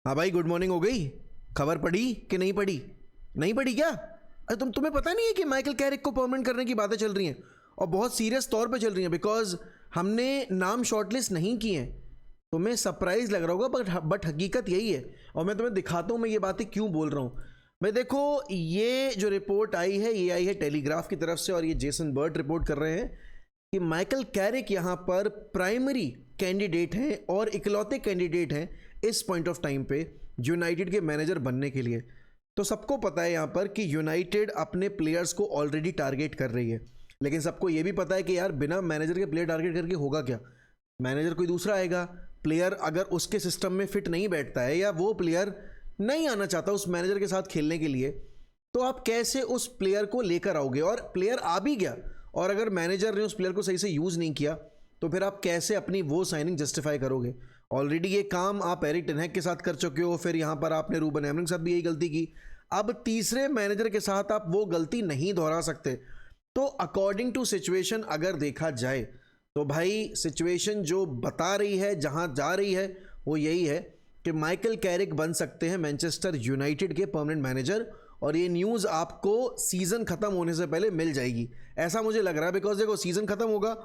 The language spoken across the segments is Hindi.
हाँ भाई, गुड मॉर्निंग हो गई। खबर पढ़ी कि नहीं पढ़ी? नहीं पढ़ी क्या? अरे तुम्हें पता नहीं है कि माइकल कैरिक को परमानेंट करने की बातें चल रही हैं और बहुत सीरियस तौर पे चल रही हैं, बिकॉज हमने नाम शॉर्टलिस्ट नहीं किए हैं। तुम्हें सरप्राइज लग रहा होगा बट हकीकत यही है। और मैं तुम्हें दिखाता हूँ मैं ये बातें क्यों बोल रहा हूँ। मैं देखो, ये जो रिपोर्ट आई है ये आई है टेलीग्राफ की तरफ से और ये जेसन बर्ट रिपोर्ट कर रहे हैं कि माइकल कैरिक यहाँ पर प्राइमरी कैंडिडेट हैं और इकलौते कैंडिडेट हैं इस पॉइंट ऑफ टाइम पे यूनाइटेड के मैनेजर बनने के लिए। तो सबको पता है यहाँ पर कि यूनाइटेड अपने प्लेयर्स को ऑलरेडी टारगेट कर रही है, लेकिन सबको ये भी पता है कि यार बिना मैनेजर के प्लेयर टारगेट करके होगा क्या? मैनेजर कोई दूसरा आएगा, प्लेयर अगर उसके सिस्टम में फिट नहीं बैठता है या वो प्लेयर नहीं आना चाहता उस मैनेजर के साथ खेलने के लिए, तो आप कैसे उस प्लेयर को लेकर आओगे? और प्लेयर आ भी गया और अगर मैनेजर ने उस प्लेयर को सही से यूज़ नहीं किया तो फिर आप कैसे अपनी वो साइनिंग जस्टिफाई करोगे? ऑलरेडी ये काम आप एरिक टेन हैग के साथ कर चुके हो, फिर यहाँ पर आपने रूबन एमरिंग के साथ भी यही गलती की। अब तीसरे मैनेजर के साथ आप वो गलती नहीं दोहरा सकते। तो अकॉर्डिंग टू सिचुएशन अगर देखा जाए तो भाई सिचुएशन जो बता रही है, जहाँ जा रही है, वो यही है कि माइकल कैरिक बन सकते हैं मैनचेस्टर यूनाइटेड के परमानेंट मैनेजर। और ये न्यूज़ आपको सीज़न ख़त्म होने से पहले मिल जाएगी, ऐसा मुझे लग रहा है। बिकॉज देखो, सीज़न ख़त्म होगा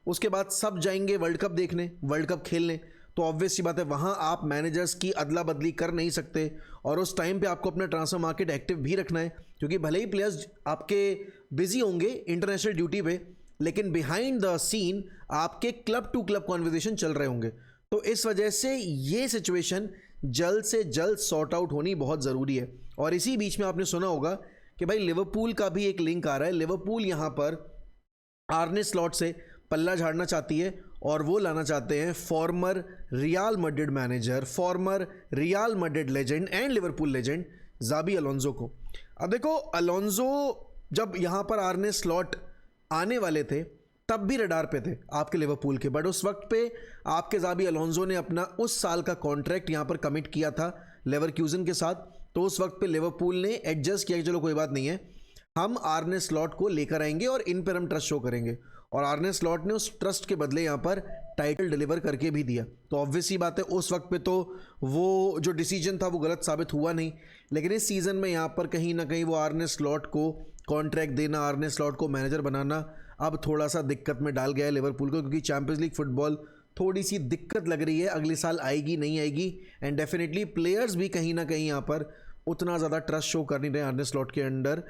उसके बाद सब जाएंगे वर्ल्ड कप देखने, वर्ल्ड कप खेलने, तो ऑब्वियस सी बात है वहाँ आप मैनेजर्स की अदला बदली कर नहीं सकते। और उस टाइम पे आपको अपना ट्रांसफर मार्केट एक्टिव भी रखना है, क्योंकि भले ही प्लेयर्स आपके बिजी होंगे इंटरनेशनल ड्यूटी पे, लेकिन बिहाइंड द सीन आपके क्लब टू क्लब कॉन्वर्सेशन चल रहे होंगे। तो इस वजह से ये सिचुएशन जल्द से जल्द सॉर्ट आउट होनी बहुत ज़रूरी है। और इसी बीच में आपने सुना होगा कि भाई लिवरपूल का भी एक लिंक आ रहा है। लिवरपूल यहाँ पर आर्ने स्लॉट से पल्ला झाड़ना चाहती है और वो लाना चाहते हैं former Real Madrid manager, former Real Madrid legend and Liverpool legend Xabi Alonso को। अब देखो, अलोंसो जब यहाँ पर आर्ने स्लॉट आने वाले थे तब भी रडार पे थे आपके लिवरपूल के, बट उस वक्त पे आपके जाबी अलोंसो ने अपना उस साल का कॉन्ट्रैक्ट यहाँ पर कमिट किया था लेवरक्यूजन के साथ। तो उस वक्त पे लिवरपूल ने एडजस्ट किया कि चलो कोई बात नहीं है, हम आर्ने स्लॉट को लेकर आएंगे और इन पर हम ट्रस्ट शो करेंगे। और आर्ने स्लॉट ने उस ट्रस्ट के बदले यहाँ पर टाइटल डिलीवर करके भी दिया। तो ऑब्वियस ही बात है उस वक्त पे तो वो जो डिसीजन था वो गलत साबित हुआ नहीं। लेकिन इस सीज़न में यहाँ पर कहीं ना कहीं वो आर्ने स्लॉट को कॉन्ट्रैक्ट देना, आर्ने स्लॉट को मैनेजर बनाना अब थोड़ा सा दिक्कत में डाल गया है लिवरपूल को, क्योंकि चैंपियंस लीग फुटबॉल थोड़ी सी दिक्कत लग रही है, अगले साल आएगी नहीं आएगी। एंड डेफिनेटली प्लेयर्स भी कहीं ना कहीं यहाँ पर उतना ज़्यादा ट्रस्ट शो कर नहीं रहे आर्ने स्लॉट के अंडर।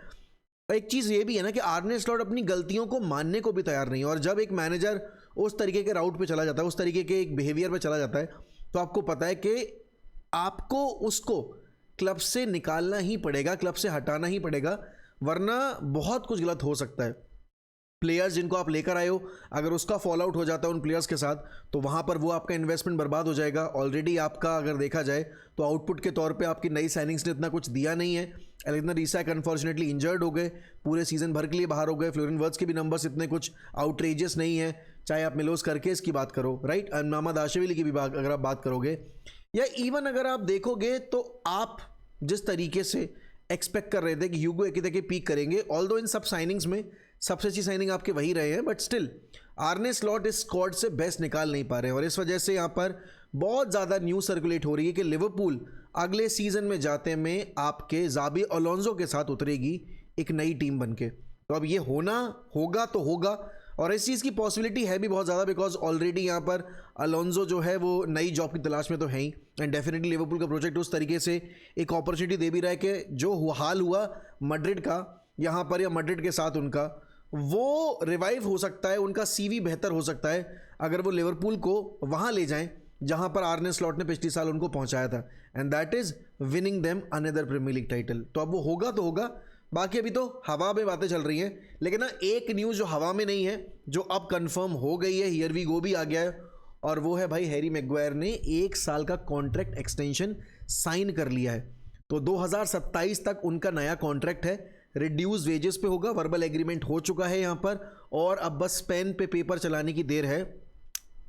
एक चीज़ ये भी है ना कि आर्ने स्लॉट अपनी गलतियों को मानने को भी तैयार नहीं है। और जब एक मैनेजर उस तरीके के राउट पे चला जाता है, उस तरीके के एक बिहेवियर पे चला जाता है, तो आपको पता है कि आपको उसको क्लब से निकालना ही पड़ेगा, क्लब से हटाना ही पड़ेगा, वरना बहुत कुछ गलत हो सकता है। प्लेयर्स जिनको आप लेकर आए हो, अगर उसका फॉल आउट हो जाता है उन प्लेयर्स के साथ, तो वहाँ पर वो आपका इन्वेस्टमेंट बर्बाद हो जाएगा। ऑलरेडी आपका अगर देखा जाए तो आउटपुट के तौर पे आपकी नई साइनिंग्स ने इतना कुछ दिया नहीं है। एलेक्जेंडर इसाक अनफॉर्चुनेटली इंजर्ड हो गए, पूरे सीजन भर के लिए बाहर हो गए। फ्लोरिन वर्ड्स के भी नंबर्स इतने कुछ आउटरेजियस नहीं है, चाहे आप मिलोस करकेस की बात करो, राइट, मोहम्मद आशेविली की भी अगर आप बात करोगे, या इवन अगर आप देखोगे तो आप जिस तरीके से एक्सपेक्ट कर रहे थे कि ह्यूगो एकिटिके पीक करेंगे, ऑल्दो इन सब साइनिंग्स में सबसे अच्छी साइनिंग आपके वही रहे हैं, बट स्टिल आर्ने स्लॉट इस स्क्वाड से बेस्ट निकाल नहीं पा रहे हैं। और इस वजह से यहाँ पर बहुत ज़्यादा न्यूज़ सर्कुलेट हो रही है कि लिवरपूल अगले सीजन में जाते में आपके जाबी अलोंसो के साथ उतरेगी एक नई टीम बनके। तो अब ये होना होगा तो होगा, और इस चीज़ की पॉसिबिलिटी है भी बहुत ज़्यादा, बिकॉज ऑलरेडी यहाँ पर अलोंसो जो है वो नई जॉब की तलाश में तो है ही। एंड डेफिनेटली लिवरपूल का प्रोजेक्ट उस तरीके से एक अपॉर्चुनिटी दे भी रहा है कि जो हाल हुआ मैड्रिड का यहाँ पर, या मैड्रिड के साथ उनका, वो रिवाइव हो सकता है, उनका सीवी बेहतर हो सकता है अगर वो लिवरपूल को वहाँ ले जाएं जहाँ पर आर्ने स्लॉट ने पिछले साल उनको पहुँचाया था, and that is winning them another Premier League title. तो अब वो होगा तो होगा, बाकी अभी तो हवा में बातें चल रही हैं। लेकिन ना एक न्यूज़ जो हवा में नहीं है, जो अब कंफर्म हो गई है, हियर वी गो भी आ गया है, और वो है भाई हैरी मैग्वायर ने 1 साल का कॉन्ट्रैक्ट एक्सटेंशन साइन कर लिया है। तो 2027 तक उनका नया कॉन्ट्रैक्ट है, रिड्यूस वेजेस पे होगा, वर्बल एग्रीमेंट हो चुका है यहाँ पर, और अब बस पेन पे पेपर चलाने की देर है,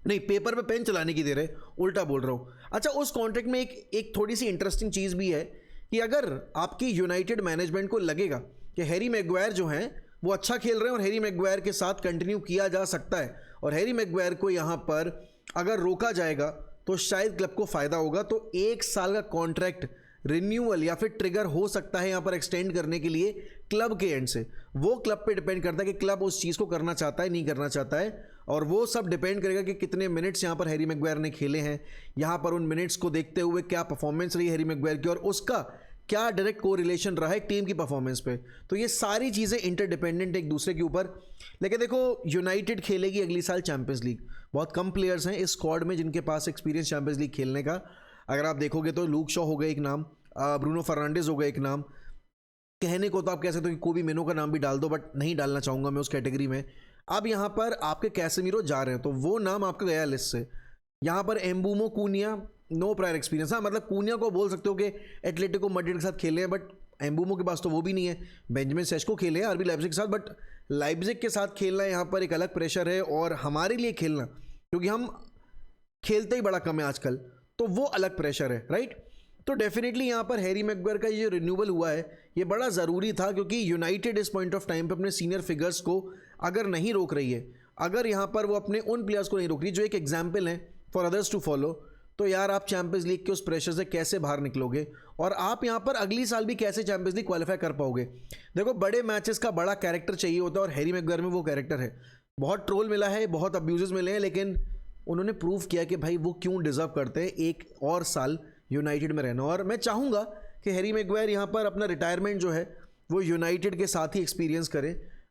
नहीं पेपर पे पेन चलाने की देर है, उल्टा बोल रहा हूँ। अच्छा, उस कॉन्ट्रैक्ट में एक थोड़ी सी इंटरेस्टिंग चीज़ भी है कि अगर आपकी यूनाइटेड मैनेजमेंट को लगेगा कि हैरी मैग्वायर जो हैं वो अच्छा खेल रहे हैं और हैरी मैग्वायर के साथ कंटिन्यू किया जा सकता है, और हैरी मैग्वायर को यहाँ पर अगर रोका जाएगा तो शायद क्लब को फ़ायदा होगा। तो 1 साल का कॉन्ट्रैक्ट रिन्यूअल या फिर ट्रिगर हो सकता है यहाँ पर एक्सटेंड करने के लिए क्लब के एंड से। वो क्लब पे डिपेंड करता है कि क्लब उस चीज़ को करना चाहता है नहीं करना चाहता है, और वो सब डिपेंड करेगा कि कितने मिनट्स यहाँ पर हैरी मैग्वायर ने खेले हैं, यहाँ पर उन मिनट्स को देखते हुए क्या परफॉर्मेंस रही हैरी मैग्वायर की और उसका क्या डायरेक्ट को रिलेशन रहा है टीम की परफॉर्मेंस पे। तो ये सारी चीज़ें इंटरडिपेंडेंट एक दूसरे के ऊपर। लेकिन देखो, यूनाइटेड खेलेगी अगली साल चैंपियंस लीग। बहुत कम प्लेयर्स हैं इस स्क्वाड में जिनके पास एक्सपीरियंस चैंपियंस लीग खेलने का। अगर आप देखोगे तो लूक शॉ हो गए एक नाम, ब्रूनो फर्नांडिस हो गए एक नाम, कहने को तो आप कह सकते हो कि कोबी मेनो का नाम भी डाल दो, बट नहीं डालना चाहूँगा मैं उस कैटेगरी में। अब यहाँ पर आपके कैसेमीरो जा रहे हैं तो वो नाम आपका गया लिस्ट से। यहाँ पर Mbeumo Cunha, no prior experience. हाँ, मतलब कूनिया को बोल सकते हो कि एटलेटिको मैड्रिड के साथ खेले हैं, बट एम्बूमो के पास तो वो भी नहीं है। बेंजामिन सेस्को खेले हैं आरबी लाइप्जिग के साथ, बट लाइप्जिग के साथ खेलना यहाँ पर एक अलग प्रेशर है, और हमारे लिए खेलना, क्योंकि हम खेलते ही बड़ा कम है आजकल, तो वो अलग प्रेशर है, राइट। तो डेफिनेटली यहाँ पर हैरी मैग्वायर का ये रिन्यूअल हुआ है, ये बड़ा ज़रूरी था, क्योंकि यूनाइटेड इस पॉइंट ऑफ टाइम पे अपने सीनियर फिगर्स को अगर नहीं रोक रही है, अगर यहाँ पर वो अपने उन प्लेयर्स को नहीं रोक रही जो एक एग्जाम्पल है फॉर अदर्स टू फॉलो, तो यार आप चैंपियंस लीग के उस प्रेशर से कैसे बाहर निकलोगे, और आप यहाँ पर अगली साल भी कैसे चैंपियंस लीग क्वालिफाई कर पाओगे। देखो, बड़े मैचेस का बड़ा कैरेक्टर चाहिए होता है, और हैरी मैग्वायर में वो कैरेक्टर है। बहुत ट्रोल मिला है, बहुत अब्यूजेस मिले हैं, लेकिन उन्होंने प्रूव किया कि भाई वो क्यों डिजर्व करते हैं एक और साल यूनाइटेड में रहना। और मैं चाहूँगा कि हैरी मैग्वायर यहाँ पर अपना रिटायरमेंट जो है वो यूनाइटेड के साथ ही एक्सपीरियंस करे,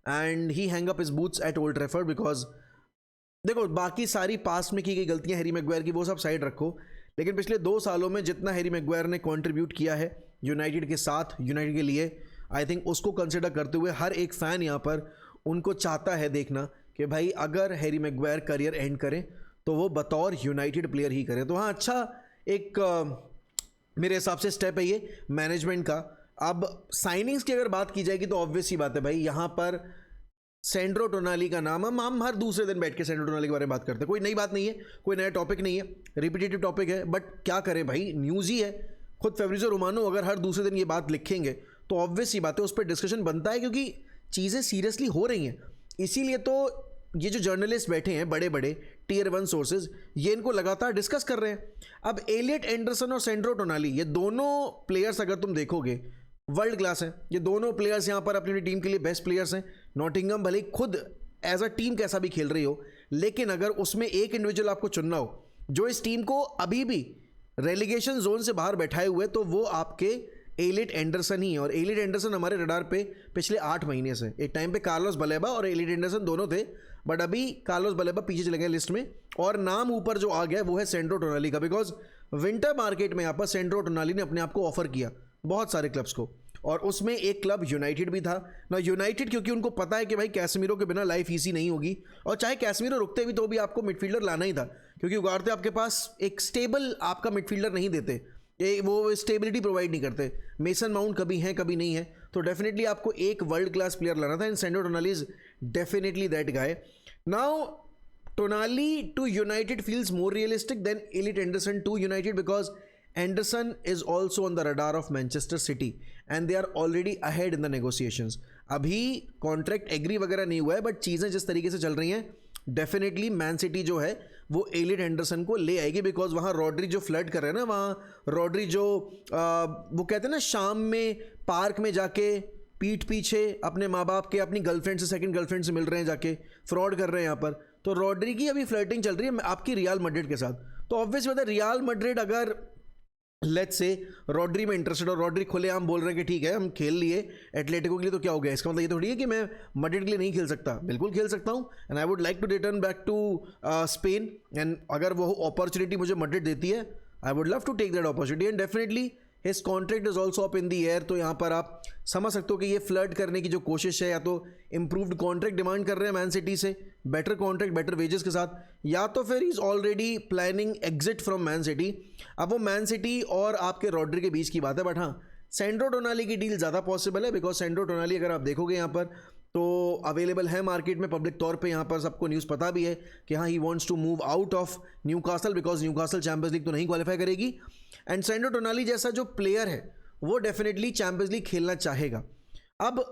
and he hang up his boots at Old Trafford. Because देखो, बाकी सारी पास्ट में की गई गलतियां हैरी मैग्वायर की वो सब साइड रखो, लेकिन पिछले 2 सालों में जितना हैरी मैग्वायर ने कंट्रीब्यूट किया है यूनाइटेड के साथ, यूनाइटेड के लिए, आई थिंक उसको कंसिडर करते हुए हर एक फ़ैन यहाँ पर उनको चाहता है देखना कि भाई अगर हैरी मैग्वायर करियर एंड करें तो वो बतौर यूनाइटेड प्लेयर ही करें। तो हाँ, अच्छा एक मेरे हिसाब से स्टेप है ये मैनेजमेंट का। अब साइनिंग्स की अगर बात की जाएगी तो ऑब्वियस ही बात है भाई, यहाँ पर सेंड्रो टोनाली का नाम हम हर दूसरे दिन बैठ के सेंड्रो टोनाली के बारे में बात करते हैं। कोई नई बात नहीं है, कोई नया टॉपिक नहीं है, रिपीटेटिव टॉपिक है, बट क्या करें भाई, न्यूज़ ही है। खुद फेब्रिज़ो रोमानो अगर हर दूसरे दिन ये बात लिखेंगे तो ऑब्वियस ही बात है, उस पर डिस्कशन बनता है, क्योंकि चीज़ें सीरियसली हो रही हैं। इसीलिए तो ये जो जर्नलिस्ट बैठे हैं, बड़े बड़े टियर 1 सोर्सेज, ये इनको लगातार डिस्कस कर रहे हैं। अब एलियट एंडरसन और सेंड्रो टोनाली, ये दोनों प्लेयर्स अगर तुम देखोगे वर्ल्ड क्लास हैं। ये दोनों प्लेयर्स यहाँ पर अपनी टीम के लिए बेस्ट प्लेयर्स हैं। नॉटिंघम भले खुद एज अ टीम कैसा भी खेल रही हो, लेकिन अगर उसमें एक इंडिविजुअल आपको चुनना हो जो इस टीम को अभी भी रेलीगेशन जोन से बाहर बैठाए हुए, तो वो आपके एलियट एंडरसन ही है। और एलियट एंडरसन हमारे रडार पे पिछले 8 महीने से, एक टाइम पे कार्लोस बलेबा और एलियट एंडरसन दोनों थे, बट अभी कार्लोस बलेबा पीछे चले गए लिस्ट में, और नाम ऊपर जो आ गया वो है सेंड्रो टोनाली का। बिकॉज विंटर मार्केट में यहाँ पर सेंड्रो टोनाली ने अपने आप को ऑफर किया बहुत सारे क्लब्स को, और उसमें एक क्लब यूनाइटेड भी था ना। यूनाइटेड क्योंकि उनको पता है कि भाई कैसमीरो के बिना लाइफ ईजी नहीं होगी, और चाहे कैसमीरो रुकते भी तो भी आपको मिडफील्डर लाना ही था, क्योंकि उगारते आपके पास एक स्टेबल आपका मिडफील्डर नहीं देते, ये वो स्टेबिलिटी प्रोवाइड नहीं करते। मेसन माउंट कभी है कभी नहीं है, तो डेफिनेटली आपको एक वर्ल्ड क्लास प्लेयर लाना था, and Sandro Tonali is definitely that guy. Now Tonali to United feels more realistic than Elliot Anderson to United, because Anderson is also on the radar of Manchester City and they are already ahead in the negotiations. अभी कॉन्ट्रैक्ट एग्री वगैरह नहीं हुआ है, बट चीज़ें जिस तरीके से चल रही हैं, डेफिनेटली मैन सिटी जो है वो एलियट एंडरसन को ले आएगी। बिकॉज वहाँ रॉड्री जो फ्लर्ट कर रहे हैं ना, वहाँ रॉड्री जो वो कहते हैं ना, शाम में पार्क में जाके पीठ पीछे अपने माँ बाप के अपनी गर्लफ्रेंड से, सेकंड गर्लफ्रेंड से मिल रहे हैं, जाके फ्रॉड कर रहे हैं यहाँ पर। तो रॉड्री की अभी फ्लर्टिंग चल रही है आपकी रियल मैड्रिड के साथ। तो ऑब्वियस बात है, रियल मैड्रिड अगर लेट्स से रॉड्री में इंटरेस्टेड और रॉड्री खुलेआम बोल रहे हैं कि ठीक है हम खेल लिए एटलेटिको के लिए, तो क्या हो गया? इसका मतलब ये थोड़ी है कि मैं मैड्रिड के लिए नहीं खेल सकता, बिल्कुल खेल सकता हूँ, and I would like to return back to Spain. And अगर वो अपॉर्चुनिटी मुझे मैड्रिड देती है, I would love to take that opportunity, and definitely his contract is also up in the air. तो यहाँ पर आप समझ सकते हो कि ये फ्लर्ट करने की जो कोशिश है, या तो इंप्रूव्ड कॉन्ट्रैक्ट डिमांड कर रहे हैं मैन सिटी से, बेटर कॉन्ट्रैक्ट बेटर वेजेस के साथ, या तो फिर is already planning exit from man city. अब वो मैन सिटी और आपके रॉड्री के बीच की बात है, बट हाँ सेंड्रो टोनाली की डील ज़्यादा पॉसिबल है, बिकॉज सेंड्रो टोनाली अगर आप देखोगे यहाँ पर तो अवेलेबल है मार्केट में पब्लिक तौर पे, यहाँ पर सबको न्यूज़ पता भी है कि हाँ he wants to move out of Newcastle, because Newcastle Champions League तो नहीं क्वालिफाई करेगी। एंड सेंड्रो टोनाली जैसा जो प्लेयर है वो डेफिनेटली चैंपियंस लीग खेलना चाहेगा। अब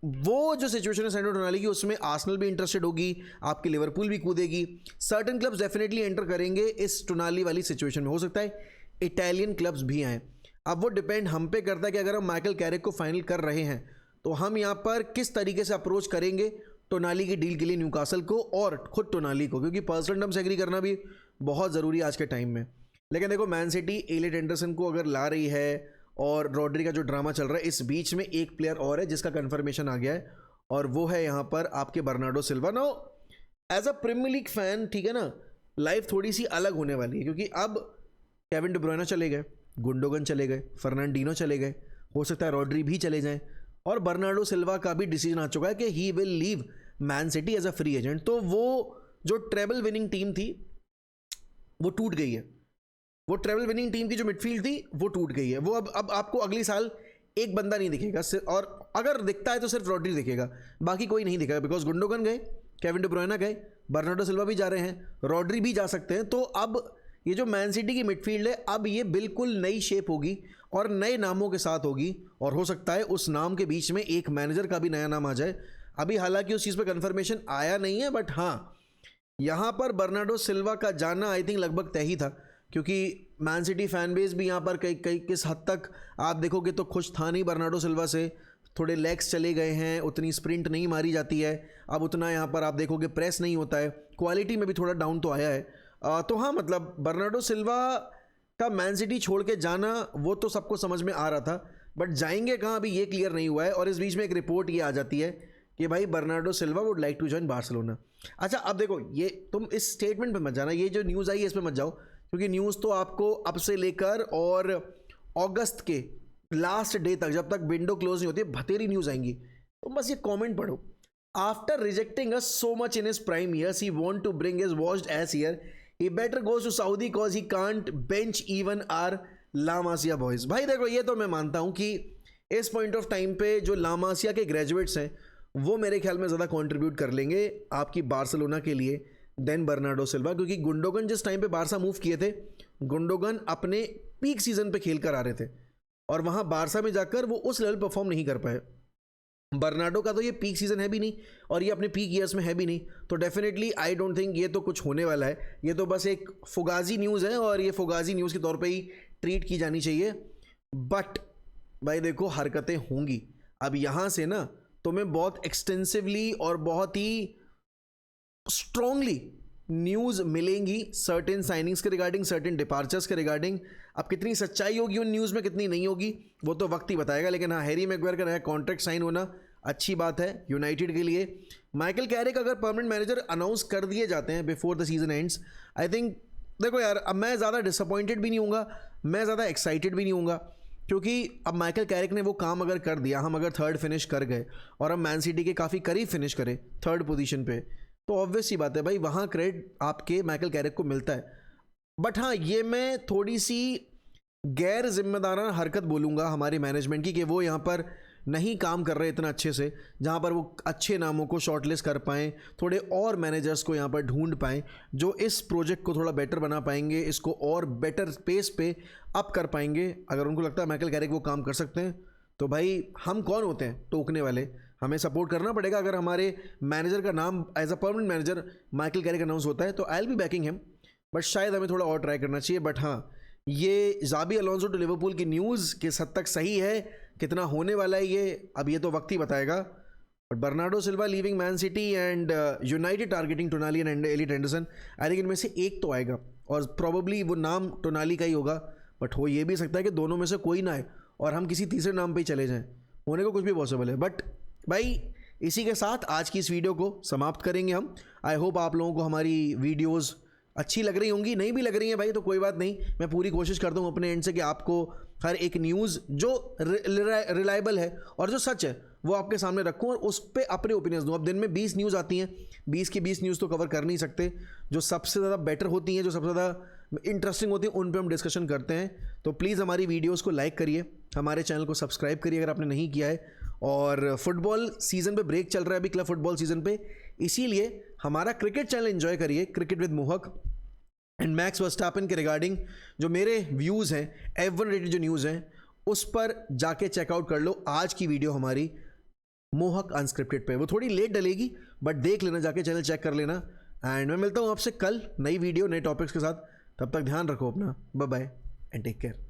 वो जो सिचुएशन है सैंडो टोनाली की, उसमें आर्सेनल भी इंटरेस्टेड होगी, आपकी लिवरपूल भी कूदेगी, सर्टन क्लब्स डेफिनेटली एंटर करेंगे इस टोनाली वाली सिचुएशन में। हो सकता है इटालियन क्लब्स भी आएँ। अब वो डिपेंड हम पे करता है कि अगर हम माइकल कैरिक को फाइनल कर रहे हैं तो हम यहाँ पर किस तरीके से अप्रोच करेंगे टोनाली की डील के लिए न्यूकासल को और खुद टोनाली को, क्योंकि पर्सनल टर्म्स एग्री करना भी बहुत ज़रूरी है आज के टाइम में। लेकिन देखो, मैन सिटी एलिट एंडरसन को अगर ला रही है और रॉड्री का जो ड्रामा चल रहा है, इस बीच में एक प्लेयर और है जिसका कन्फर्मेशन आ गया है और वो है यहाँ पर आपके Bernardo Silva. No as a Premier League fan, ठीक है ना, लाइफ थोड़ी सी अलग होने वाली है, क्योंकि अब केविन डी ब्रुयना चले गए, गुंडोगन चले गए, फर्नांडिनो चले गए, हो सकता है रॉड्री भी चले जाएं, और बर्नार्डो सिल्वा का भी डिसीजन आ चुका है कि he will leave Man City as a free agent. तो वो जो ट्रेबल विनिंग टीम थी वो टूट गई है, वो ट्रेबल विनिंग टीम की जो मिडफील्ड थी वो टूट गई है। वो अब आपको अगली साल एक बंदा नहीं दिखेगा, और अगर दिखता है तो सिर्फ रॉड्री दिखेगा, बाकी कोई नहीं दिखेगा, बिकॉज गुंडोगन गए, केविन डी ब्रुयना गए, बर्नार्डो सिल्वा भी जा रहे हैं, रॉड्री भी जा सकते हैं। तो अब ये जो मैन सिटी की मिडफील्ड है, अब ये बिल्कुल नई शेप होगी और नए नामों के साथ होगी, और हो सकता है उस नाम के बीच में एक मैनेजर का भी नया नाम आ जाए। अभी हालांकि उस चीज़ पे कंफर्मेशन आया नहीं है, बट हाँ, यहाँ पर बर्नार्डो सिल्वा का जाना आई थिंक लगभग तय ही था, क्योंकि मैन सिटी फैन बेस भी यहाँ पर कई किस हद तक आप देखोगे तो खुश था नहीं बर्नार्डो सिल्वा से। थोड़े लेग्स चले गए हैं, उतनी स्प्रिंट नहीं मारी जाती है, अब उतना यहाँ पर आप देखोगे प्रेस नहीं होता है, क्वालिटी में भी थोड़ा डाउन तो आया है। तो हाँ, मतलब बर्नार्डो सिल्वा का मैन सिटी छोड़ के जाना वो तो सबको समझ में आ रहा था, बट जाएंगे कहाँ अभी ये क्लियर नहीं हुआ है। और इस बीच में एक रिपोर्ट ये आ जाती है कि भाई Bernardo Silva would like to join Barcelona. अच्छा, अब देखो, ये तुम इस स्टेटमेंट पे मत जाना, ये जो न्यूज़ आई है इस पर मत जाओ, क्योंकि न्यूज़ तो आपको अब से लेकर और अगस्त के लास्ट डे तक, जब तक विंडो क्लोज नहीं होती, भतेरी न्यूज़ आएंगी। तो बस ये कमेंट पढ़ो, after rejecting us so much in his prime years he want to bring his washed ass here, he better goes to Saudi cause he can't bench even our La Masia boys। भाई देखो, ये तो मैं मानता हूँ कि इस पॉइंट ऑफ टाइम पे जो ला मासिया के ग्रेजुएट्स हैं वो मेरे ख्याल में ज़्यादा कंट्रीब्यूट कर लेंगे आपकी बार्सिलोना के लिए देन बर्नार्डो सिल्वा, क्योंकि गुंडोगन जिस टाइम पे बारसा मूव किए थे, गुंडोगन अपने पीक सीजन पे खेल कर आ रहे थे और वहाँ बारसा में जाकर वो उस लेवल परफॉर्म नहीं कर पाए। बर्नार्डो का तो ये पीक सीजन है भी नहीं और ये अपने पीक ईयर्स में है भी नहीं, तो डेफिनेटली आई डोंट थिंक ये तो कुछ होने वाला है। ये तो बस एक फुगाजी न्यूज़ है और ये फुगाजी न्यूज़ के तौर पे ही ट्रीट की जानी चाहिए। बट भाई देखो, हरकतें होंगी अब यहाँ से ना, तुम्हें बहुत एक्सटेंसिवली और बहुत ही स्ट्रॉन्गली न्यूज़ मिलेंगी सर्टेन साइनिंग्स के रिगार्डिंग, सर्टेन डिपार्चर्स के रिगार्डिंग। अब कितनी सच्चाई होगी उन न्यूज़ में, कितनी नहीं होगी, वो तो वक्त ही बताएगा। लेकिन हाँ, हैरी मैग्वायर का नया कॉन्ट्रैक्ट साइन होना अच्छी बात है यूनाइटेड के लिए। माइकल कैरिक अगर परमानेंट मैनेजर अनाउंस कर दिए जाते हैं before the season ends, I think देखो यार, अब मैं ज़्यादा डिसअपॉइंटेड भी नहीं होऊंगा, मैं ज़्यादा एक्साइटेड भी नहीं होऊंगा, क्योंकि अब माइकल कैरिक ने वो काम अगर कर दिया, हम अगर थर्ड फिनिश कर गए और हम मैन सिटी के काफ़ी करीब फिनिश करें थर्ड पोजीशन पे, तो ऑब्वियस ही बात है भाई, वहाँ क्रेडिट आपके माइकल कैरिक को मिलता है। बट हाँ, ये मैं थोड़ी सी गैर जिम्मेदाराना हरकत बोलूँगा हमारे मैनेजमेंट की, कि वो यहाँ पर नहीं काम कर रहे इतना अच्छे से, जहाँ पर वो अच्छे नामों को शॉर्टलिस्ट कर पाएँ, थोड़े और मैनेजर्स को यहाँ पर ढूंढ पाएँ जो इस प्रोजेक्ट को थोड़ा बेटर बना पाएंगे, इसको और बेटर पेस पे अप कर पाएंगे। अगर उनको लगता है माइकल कैरिक वो काम कर सकते हैं, तो भाई हम कौन होते हैं टोकने वाले, हमें सपोर्ट करना पड़ेगा। अगर हमारे मैनेजर का नाम as a permanent manager Michael Carrick announce होता है तो I will be backing him, but शायद हमें थोड़ा और ट्राई करना चाहिए। बट हाँ, ये जाबी अलोंसो टू लिवरपूल की न्यूज़ किस हद तक सही है, कितना होने वाला है ये, अब ये तो वक्त ही बताएगा। But Bernardo Silva leaving Man City and United targeting Tonali and Elliot Anderson, I think इनमें से एक तो आएगा और प्रॉबली वो नाम टोनाली का ही होगा, बट हो ये भी सकता है कि दोनों में से कोई ना आए और हम किसी तीसरे नाम पे ही चले जाएं, होने को कुछ भी पॉसिबल है। बट भाई इसी के साथ आज की इस वीडियो को समाप्त करेंगे हम। आई होप आप लोगों को हमारी वीडियोस अच्छी लग रही होंगी, नहीं भी लग रही हैं भाई तो कोई बात नहीं, मैं पूरी कोशिश करता हूँ अपने एंड से कि आपको हर एक न्यूज़ जो रिलायबल है और जो सच है वो आपके सामने रखूँ और उस पर अपने ओपिनियंस दूँ। अब दिन में 20 न्यूज़ आती हैं, 20 की 20 न्यूज़ तो कवर कर नहीं सकते, जो सबसे ज़्यादा बेटर होती हैं, जो सबसे ज़्यादा इंटरेस्टिंग होती हैं, उन पे हम डिस्कशन करते हैं। तो प्लीज़ हमारी वीडियोज़ को लाइक करिए, हमारे चैनल को सब्सक्राइब करिए अगर आपने नहीं किया है। और फुटबॉल सीज़न पे ब्रेक चल रहा है अभी, क्लब फुटबॉल सीज़न पे, इसीलिए हमारा क्रिकेट चैनल एंजॉय करिए, क्रिकेट विद मोहक एंड मैक्स वर्स्टैपन के रिगार्डिंग जो मेरे व्यूज़ हैं, F1 रेटेड जो न्यूज़ हैं, उस पर जाके चेकआउट कर लो आज की वीडियो हमारी। मोहक अनस्क्रिप्टेड पे। वो थोड़ी लेट डलेगी बट देख लेना, जाके चैनल चेक कर लेना। एंड मैं मिलता हूँ आपसे कल नई वीडियो नए टॉपिक्स के साथ। तब तक ध्यान रखो अपना, bye bye and take care.